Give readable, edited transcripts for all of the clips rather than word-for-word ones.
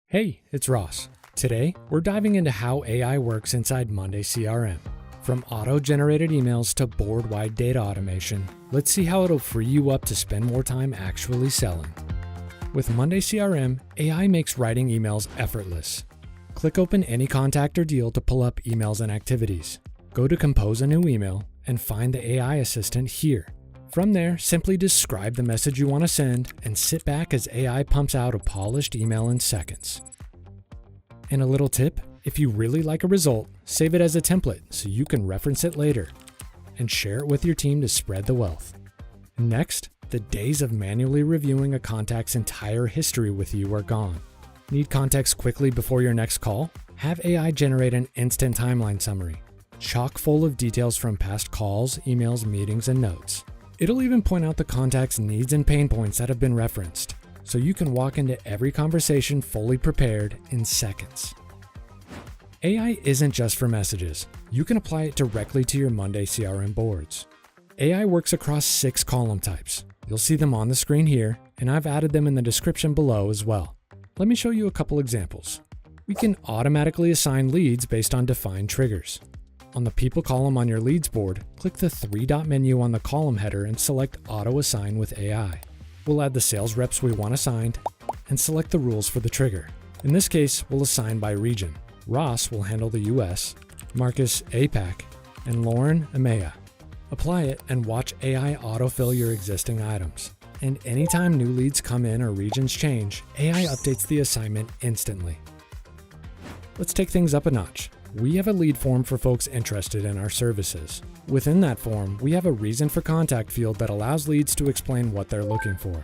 Hey, it's Ross. Today, we're diving into how AI works inside Monday CRM. From auto-generated emails to board-wide data automation, let's see how it'll free you up to spend more time actually selling. With Monday CRM, AI makes writing emails effortless. Click open any contact or deal to pull up emails and activities. Go to Compose a new email and find the AI assistant here. From there, simply describe the message you want to send and sit back as AI pumps out a polished email in seconds. And a little tip, if you really like a result, save it as a template so you can reference it later and share it with your team to spread the wealth. Next, the days of manually reviewing a contact's entire history with you are gone. Need context quickly before your next call? Have AI generate an instant timeline summary, chock full of details from past calls, emails, meetings, and notes. It'll even point out the contact's needs and pain points that have been referenced, so you can walk into every conversation fully prepared in seconds. AI isn't just for messages. You can apply it directly to your Monday CRM boards. AI works across 6 column types. You'll see them on the screen here, and I've added them in the description below as well. Let me show you a couple examples. We can automatically assign leads based on defined triggers. On the people column on your leads board, click the 3-dot menu on the column header and select Auto Assign with AI. We'll add the sales reps we want assigned and select the rules for the trigger. In this case, we'll assign by region. Ross will handle the US, Marcus APAC, and Lauren EMEA. Apply it and watch AI autofill your existing items. And anytime new leads come in or regions change, AI updates the assignment instantly. Let's take things up a notch. We have a lead form for folks interested in our services. Within that form, we have a reason for contact field that allows leads to explain what they're looking for.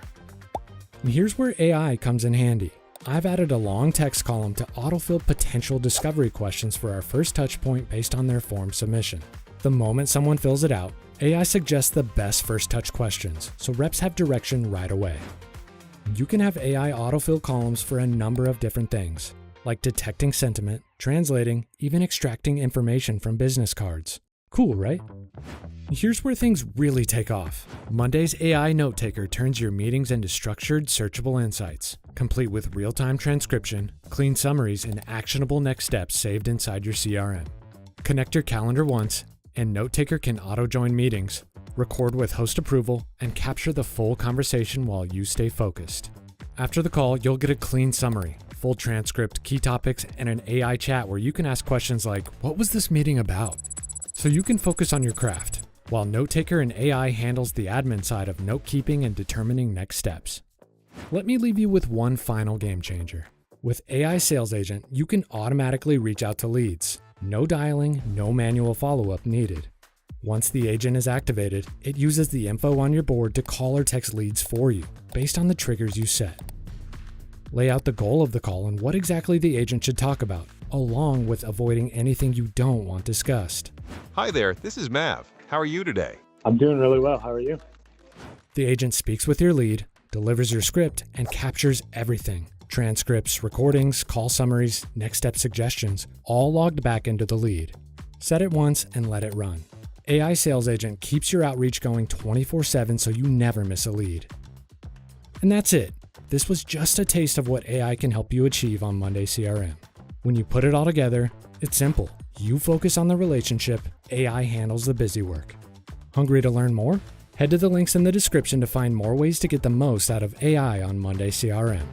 And here's where AI comes in handy. I've added a long text column to autofill potential discovery questions for our first touch point based on their form submission. The moment someone fills it out, AI suggests the best first touch questions, so reps have direction right away. You can have AI autofill columns for a number of different things, like detecting sentiment, translating, even extracting information from business cards. Cool, right? Here's where things really take off. Monday's AI Notetaker turns your meetings into structured, searchable insights, complete with real-time transcription, clean summaries, and actionable next steps saved inside your CRM. Connect your calendar once, and Notetaker can auto-join meetings, record with host approval, and capture the full conversation while you stay focused. After the call, you'll get a clean summary, full transcript, key topics, and an AI chat where you can ask questions like, "What was this meeting about?" So you can focus on your craft, while Notetaker and AI handles the admin side of note-keeping and determining next steps. Let me leave you with one final game changer. With AI Sales Agent, you can automatically reach out to leads. No dialing, no manual follow-up needed. Once the agent is activated, it uses the info on your board to call or text leads for you, based on the triggers you set. Lay out the goal of the call and what exactly the agent should talk about, along with avoiding anything you don't want discussed. Hi there, this is Mav. How are you today? I'm doing really well. How are you? The agent speaks with your lead, delivers your script, and captures everything. Transcripts, recordings, call summaries, next step suggestions, all logged back into the lead. Set it once and let it run. AI Sales Agent keeps your outreach going 24/7 so you never miss a lead. And that's it. This was just a taste of what AI can help you achieve on Monday CRM. When you put it all together, it's simple. You focus on the relationship, AI handles the busy work. Hungry to learn more? Head to the links in the description to find more ways to get the most out of AI on Monday CRM.